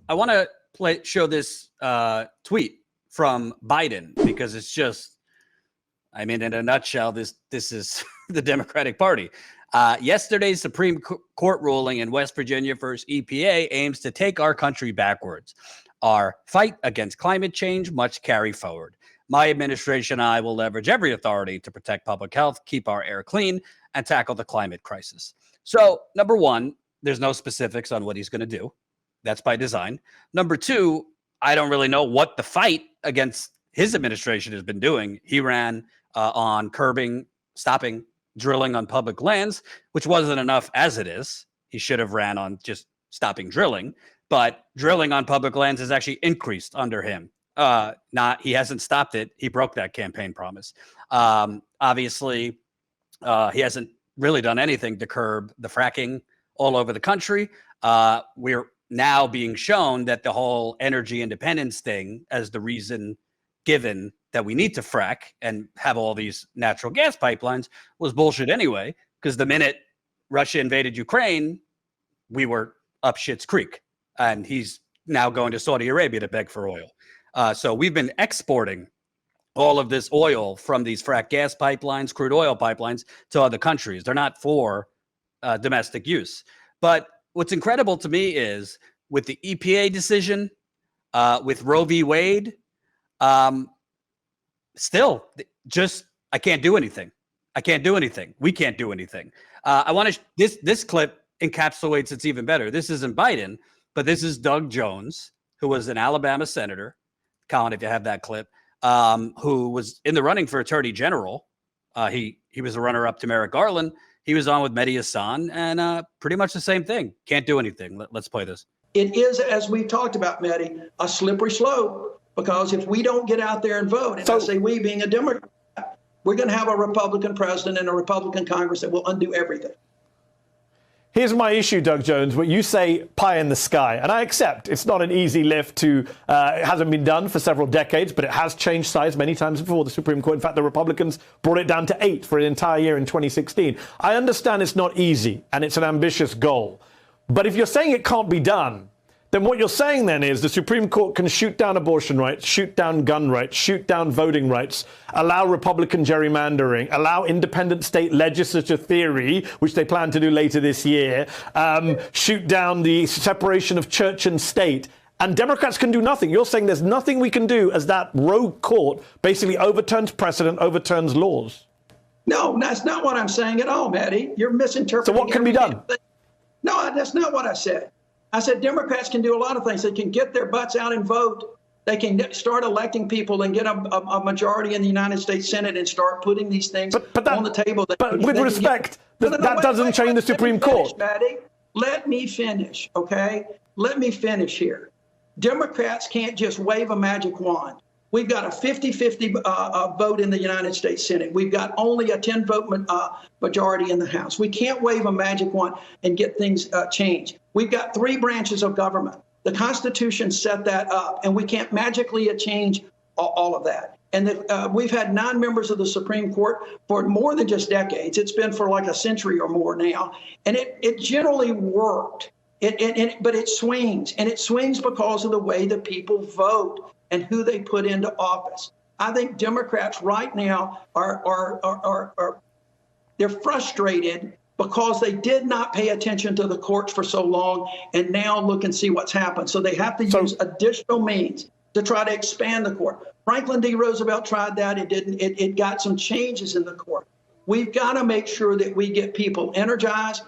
I want to show this tweet from Biden because it's just, I mean, in a nutshell, this is the Democratic Party. Yesterday's Supreme Court ruling in West Virginia versus EPA aims to take our country backwards. Our fight against climate change must carry forward. My administration and I will leverage every authority to protect public health, keep our air clean, and tackle the climate crisis. So, number one, there's no specifics on what he's going to do. That's by design. Number two, I don't really know what the fight against his administration has been doing. He ran on stopping drilling on public lands, which wasn't enough as it is. He should have ran on just stopping drilling. But drilling on public lands has actually increased under him. He hasn't stopped it. He broke that campaign promise. Obviously, he hasn't really done anything to curb the fracking all over the country. We're now being shown that the whole energy independence thing as the reason given that we need to frack and have all these natural gas pipelines was bullshit anyway, because the minute Russia invaded Ukraine, we were up shit's creek. And he's now going to Saudi Arabia to beg for oil. So we've been exporting all of this oil from these frack gas pipelines, crude oil pipelines, to other countries. They're not for domestic use. But what's incredible to me is with the EPA decision, with Roe v. Wade, still just, I can't do anything. I can't do anything. We can't do anything. I want to, this clip encapsulates it's even better. This isn't Biden, but this is Doug Jones, who was an Alabama senator. Colin, if you have that clip, who was in the running for attorney general. He was a runner-up to Merrick Garland. He was on with Mehdi Hasan, and pretty much the same thing. Can't do anything. Let's play this. It is, as we talked about, Mehdi, a slippery slope, because if we don't get out there and vote, and I say we being a Democrat, we're going to have a Republican president and a Republican Congress that will undo everything. Here's my issue, Doug Jones. What you say, pie in the sky, and I accept it's not an easy lift to, it hasn't been done for several decades, but it has changed size many times before the Supreme Court. In fact, the Republicans brought it down to 8 for an entire year in 2016. I understand it's not easy and it's an ambitious goal, but if you're saying it can't be done, then what you're saying then is the Supreme Court can shoot down abortion rights, shoot down gun rights, shoot down voting rights, allow Republican gerrymandering, allow independent state legislature theory, which they plan to do later this year, shoot down the separation of church and state. And Democrats can do nothing. You're saying there's nothing we can do as that rogue court basically overturns precedent, overturns laws. No, that's not what I'm saying at all, Maddie. You're misinterpreting. So what can be done? No, that's not what I said. I said Democrats can do a lot of things. They can get their butts out and vote. They can start electing people and get a majority in the United States Senate and start putting these things on the table. But with respect, that doesn't change the Supreme Court. Maddie. Let me finish, okay? Let me finish here. Democrats can't just wave a magic wand. We've got a 50-50 vote in the United States Senate. We've got only a 10-vote majority in the House. We can't wave a magic wand and get things changed. We've got 3 branches of government. The Constitution set that up, and we can't magically change all of that. And we've had 9 members of the Supreme Court for more than just decades. It's been for like a century or more now. And it generally worked. But it swings, and it swings because of the way that people vote and who they put into office. I think Democrats right now they're frustrated because they did not pay attention to the courts for so long, and now look and see what's happened. So they have to use additional means to try to expand the court. Franklin D. Roosevelt tried that. It didn't. It got some changes in the court. We've got to make sure that we get people energized.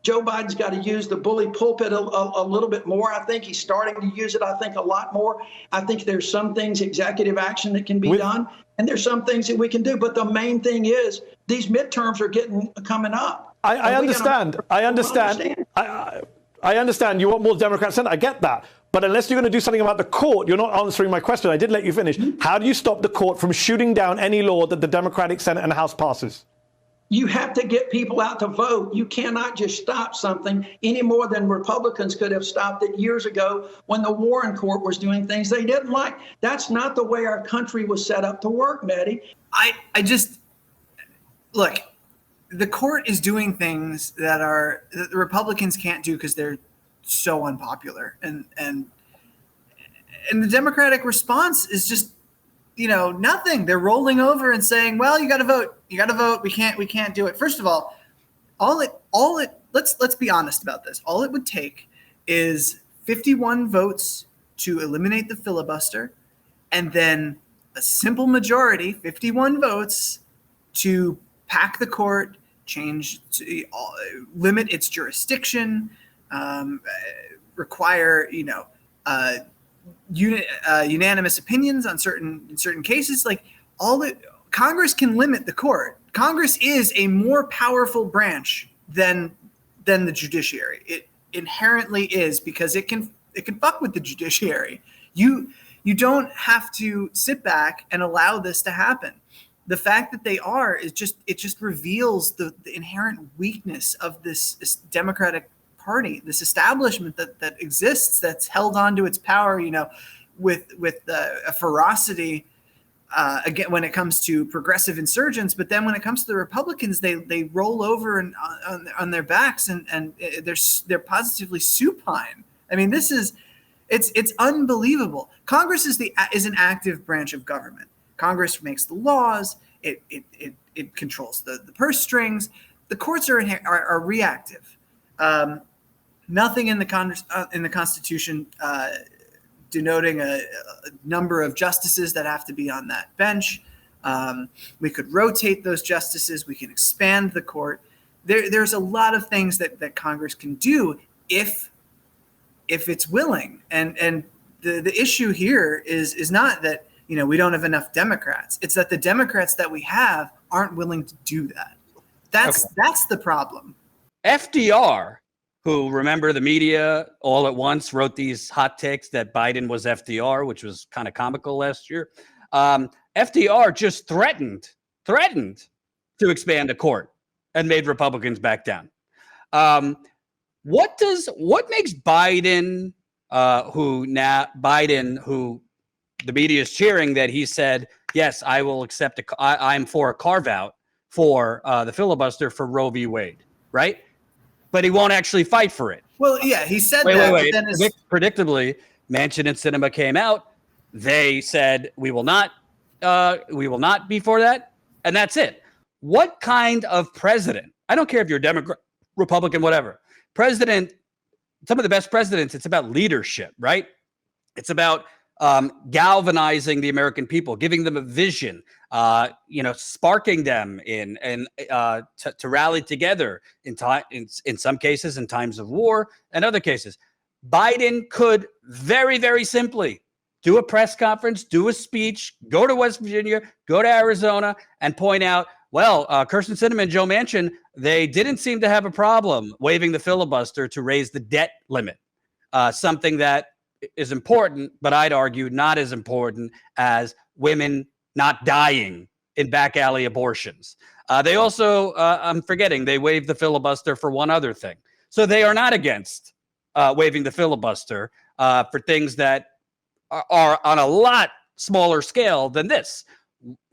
Joe Biden's got to use the bully pulpit a little bit more. I think he's starting to use it, I think, a lot more. I think there's some things, executive action, that can be done, and there's some things that we can do. But the main thing is these midterms are coming up. I understand. I understand. You want more Democrats in. I get that. But unless you're going to do something about the court, you're not answering my question. I did let you finish. How do you stop the court from shooting down any law that the Democratic Senate and House passes? You have to get people out to vote. You cannot just stop something any more than Republicans could have stopped it years ago when the Warren Court was doing things they didn't like. That's not the way our country was set up to work, Mehdi. I just, look, the court is doing things that the Republicans can't do because they're so unpopular. And the Democratic response is just, nothing. They're rolling over and saying, well, you got to vote. You got to vote. We can't do it. First of all, let's be honest about this. All it would take is 51 votes to eliminate the filibuster, and then a simple majority, 51 votes, to pack the court, limit its jurisdiction, require unanimous opinions on certain cases. Like Congress can limit the court. Congress is a more powerful branch than the judiciary. It inherently is, because it can fuck with the judiciary. You don't have to sit back and allow this to happen. The fact that they are it just reveals the inherent weakness of this Democratic Party, this establishment that exists, that's held on to its power, with a ferocity again when it comes to progressive insurgents. But then when it comes to the Republicans, they roll over and on their backs and they're positively supine. I mean, it's unbelievable. Congress is an active branch of government. Congress makes the laws. It controls the purse strings. The courts are reactive. Nothing in the Constitution denoting a number of justices that have to be on that bench. We could rotate those justices. We can expand the court. There's a lot of things that Congress can do if it's willing. And the issue here is not that we don't have enough Democrats. It's that the Democrats that we have aren't willing to do that. That's the problem. FDR, who, remember, the media all at once wrote these hot takes that Biden was FDR, which was kind of comical last year. FDR just threatened to expand the court and made Republicans back down. What makes Biden, who the media is cheering that he said, yes, I will accept I'm for a carve out for the filibuster for Roe v. Wade, right? But he won't actually fight for it. Well, yeah, he said that. Wait. But then predictably, Manchin and Sinema came out. They said we will not be for that, and that's it. What kind of president? I don't care if you're Democrat, Republican, whatever. President, some of the best presidents, it's about leadership, right? It's about galvanizing the American people, giving them a vision, sparking them to rally together in some cases in times of war and other cases. Biden could very, very simply do a press conference, do a speech, go to West Virginia, go to Arizona, and point out, well, Kyrsten Sinema and Joe Manchin, they didn't seem to have a problem waiving the filibuster to raise the debt limit, something that is important, but I'd argue not as important as women not dying in back alley abortions. They also, they waived the filibuster for one other thing. So they are not against waiving the filibuster for things that are on a lot smaller scale than this.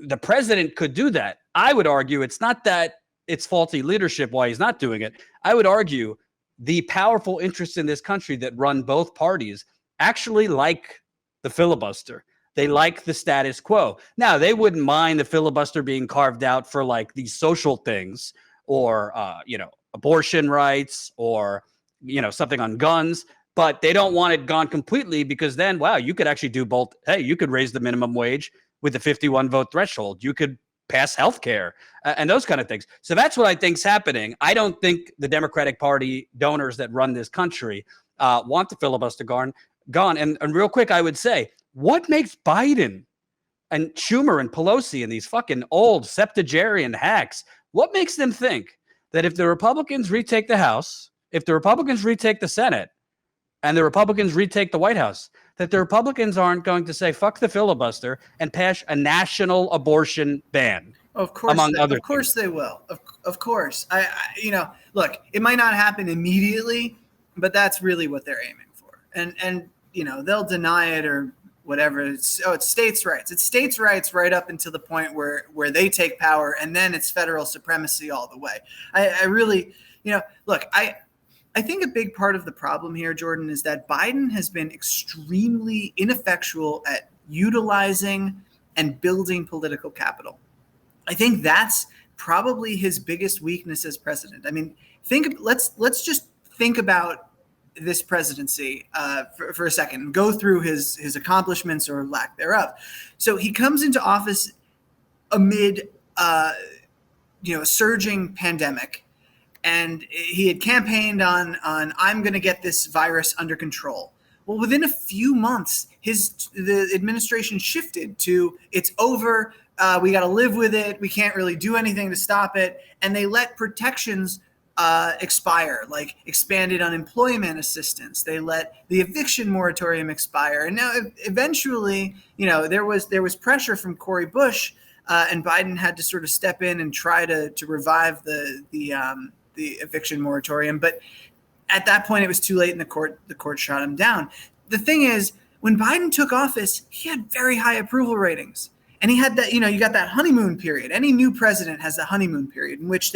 The president could do that. I would argue it's not that it's faulty leadership why he's not doing it. I would argue the powerful interests in this country that run both parties actually like the filibuster. They like the status quo. Now, they wouldn't mind the filibuster being carved out for like these social things or, abortion rights or, something on guns, but they don't want it gone completely because then, wow, you could actually do both. Hey, you could raise the minimum wage with the 51 vote threshold. You could pass healthcare and those kind of things. So that's what I think's happening. I don't think the Democratic Party donors that run this country want the filibuster gone. And real quick, I would say, what makes Biden and Schumer and Pelosi and these fucking old septuagenarian hacks, what makes them think that if the Republicans retake the House, if the Republicans retake the Senate, and the Republicans retake the White House, that the Republicans aren't going to say, fuck the filibuster and pass a national abortion ban? Of course, of course they will. Of course. Look, it might not happen immediately, but that's really what they're aiming for. And they'll deny it or whatever. It's states' rights. It's states' rights right up until the point where they take power, and then it's federal supremacy all the way. I really, look, I think a big part of the problem here, Jordan, is that Biden has been extremely ineffectual at utilizing and building political capital. I think that's probably his biggest weakness as president. I mean, let's just think about this presidency for a second and go through his accomplishments or lack thereof. So he comes into office amid a surging pandemic. And he had campaigned on I'm going to get this virus under control. Well, within a few months, the administration shifted to it's over. We got to live with it. We can't really do anything to stop it. And they let protections expire, like expanded unemployment assistance. They let the eviction moratorium expire. And now eventually, there was pressure from Cory Bush, and Biden had to sort of step in and try to revive the eviction moratorium. But at that point, it was too late, and the court shot him down. The thing is, when Biden took office, he had very high approval ratings. And he had that, you got that honeymoon period. Any new president has a honeymoon period in which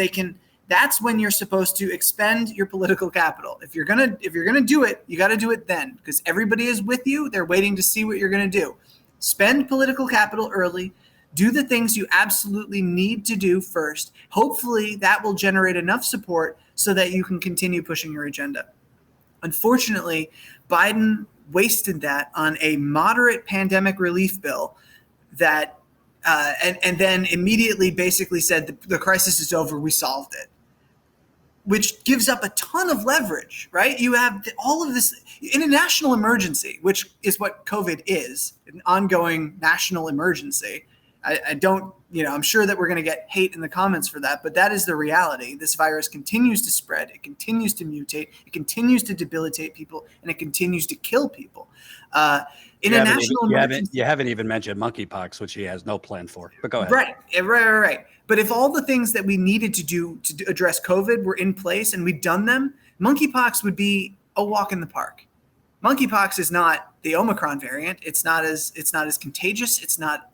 that's when you're supposed to expend your political capital. If you're gonna do it, you got to do it then, because everybody is with you. They're waiting to see what you're gonna do. Spend political capital early. Do the things you absolutely need to do first. Hopefully that will generate enough support so that you can continue pushing your agenda. Unfortunately, Biden wasted that on a moderate pandemic relief bill that and then immediately basically said the crisis is over, we solved it, which gives up a ton of leverage, right? You have all of this in a national emergency, which is what COVID is, an ongoing national emergency. I don't, I'm sure that we're going to get hate in the comments for that, but that is the reality. This virus continues to spread. It continues to mutate. It continues to debilitate people, and it continues to kill people. You haven't even mentioned monkeypox, which he has no plan for. But go ahead. Right. But if all the things that we needed to do to address COVID were in place and we'd done them, monkeypox would be a walk in the park. Monkeypox is not the Omicron variant. It's not as contagious. It's not.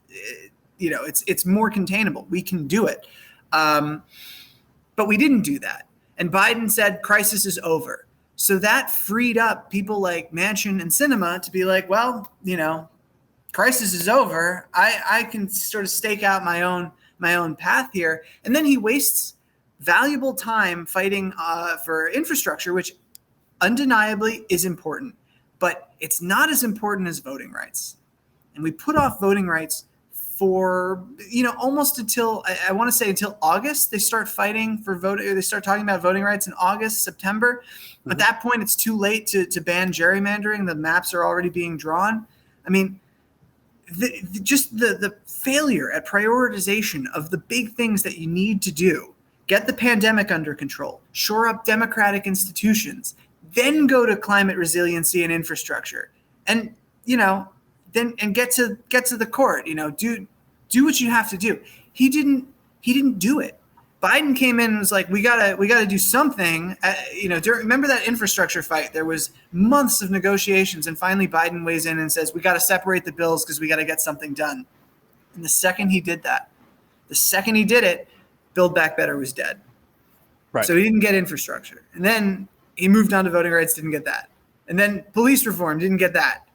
It's more containable. We can do it. But we didn't do that. And Biden said crisis is over. So that freed up people like Manchin and Sinema to be like, well, crisis is over. I can sort of stake out my own path here. And then he wastes valuable time fighting for infrastructure, which undeniably is important. But it's not as important as voting rights. And we put off voting rights for, almost until, I want to say until August. They start fighting for voting. They start talking about voting rights in August, September. At that point, it's too late to ban gerrymandering. The maps are already being drawn. I mean, the failure at prioritization of the big things that you need to do, get the pandemic under control, shore up democratic institutions, then go to climate resiliency and infrastructure, and then get to the court. Do what you have to do. He didn't do it. Biden came in and was like, we gotta do something. Remember that infrastructure fight? There was months of negotiations, and finally Biden weighs in and says, we got to separate the bills because we got to get something done. And the second he did it, Build Back Better was dead. Right. So he didn't get infrastructure, and then he moved on to voting rights, didn't get that, and then police reform, didn't get that.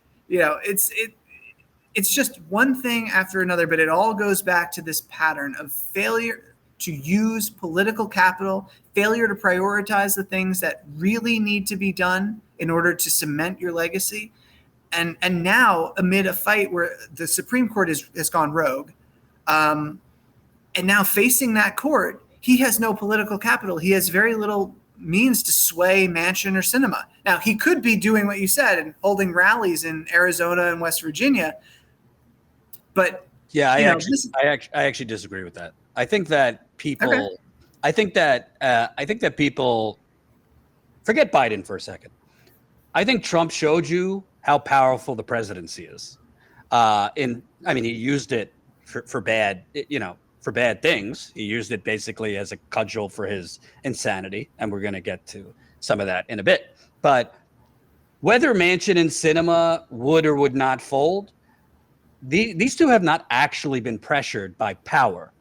It's just one thing after another, but it all goes back to this pattern of failure to use political capital, failure to prioritize the things that really need to be done in order to cement your legacy. And now, amid a fight where the Supreme Court has gone rogue, and now facing that court, he has no political capital. He has very little means to sway Manchin or Sinema. Now, he could be doing what you said and holding rallies in Arizona and West Virginia. But yeah, I actually disagree with that. I think that people, okay. I think that people forget Biden for a second. I think Trump showed you how powerful the presidency is. He used it for bad, for bad things. He used it basically as a cudgel for his insanity, and we're going to get to some of that in a bit. But whether Manchin and Sinema would or would not fold, these two have not actually been pressured by power.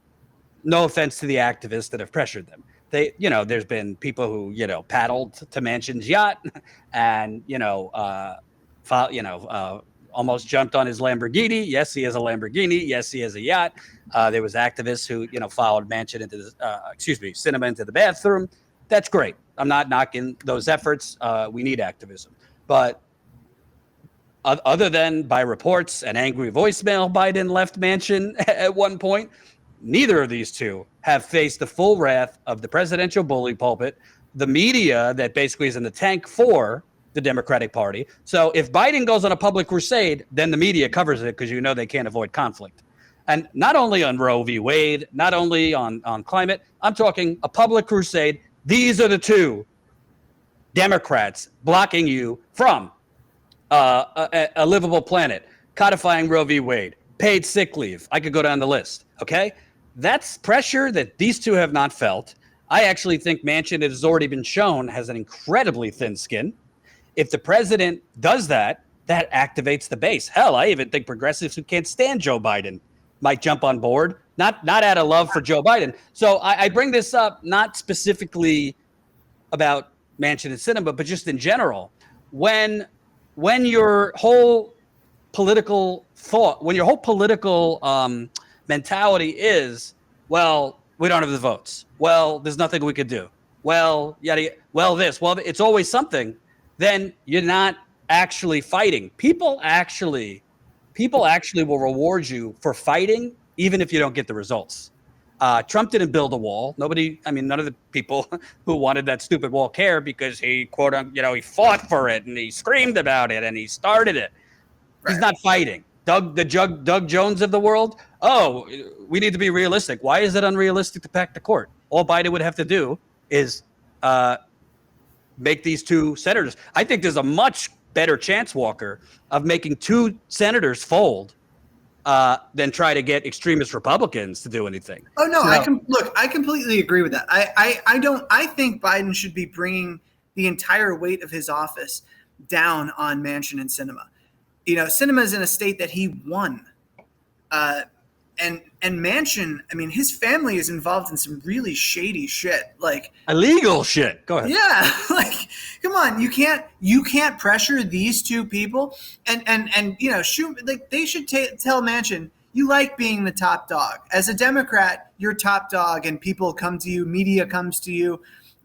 No offense to the activists that have pressured them. there's been people who, paddled to Manchin's yacht and, almost jumped on his Lamborghini. Yes, he has a Lamborghini. Yes, he has a yacht. There was activists who, followed Manchin Sinema into the bathroom. That's great. I'm not knocking those efforts. We need activism. But other than by reports and angry voicemail, Biden left Manchin at one point, neither of these two have faced the full wrath of the presidential bully pulpit, the media that basically is in the tank for the Democratic Party. So if Biden goes on a public crusade, then the media covers it because they can't avoid conflict. And not only on Roe v. Wade, not only on climate, I'm talking a public crusade. These are the two Democrats blocking you from a livable planet, codifying Roe v. Wade, paid sick leave. I could go down the list, okay? That's pressure that these two have not felt. I actually think Manchin, it has already been shown, has an incredibly thin skin. If the president does that, that activates the base. Hell, I even think progressives who can't stand Joe Biden might jump on board, not out of love for Joe Biden. So I bring this up not specifically about Manchin and Sinema, but just in general. When your whole political thought, when your whole political mentality is, well, we don't have the votes. Well, there's nothing we could do. Well, it's always something. Then you're not actually fighting. People actually will reward you for fighting, even if you don't get the results. Trump didn't build a wall. None of the people who wanted that stupid wall care because he, quote unquote, he fought for it and he screamed about it and he started it. Right. He's not fighting. Doug Jones of the world. Oh, we need to be realistic. Why is it unrealistic to pack the court? All Biden would have to do is make these two senators. I think there's a much better chance, Walker, of making two senators fold than try to get extremist Republicans to do anything. Oh no, I completely agree with that. I think Biden should be bringing the entire weight of his office down on Manchin and Sinema. Sinema is in a state that he won. And Manchin, his family is involved in some really shady shit, like illegal shit. Go ahead. Yeah, come on, you can't pressure these two people, and shoot, they should tell Manchin, you like being the top dog. As a Democrat, you're top dog, and people come to you, media comes to you.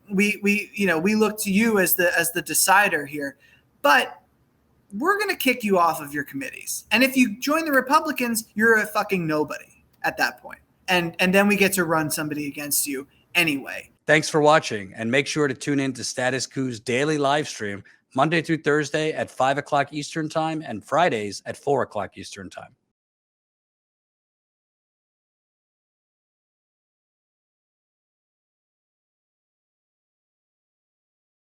We look to you as the decider here, but we're going to kick you off of your committees. And if you join the Republicans, you're a fucking nobody at that point. And then we get to run somebody against you anyway. Thanks for watching. And make sure to tune in to Status Coup's daily live stream Monday through Thursday at 5 o'clock Eastern time and Fridays at 4 o'clock Eastern time.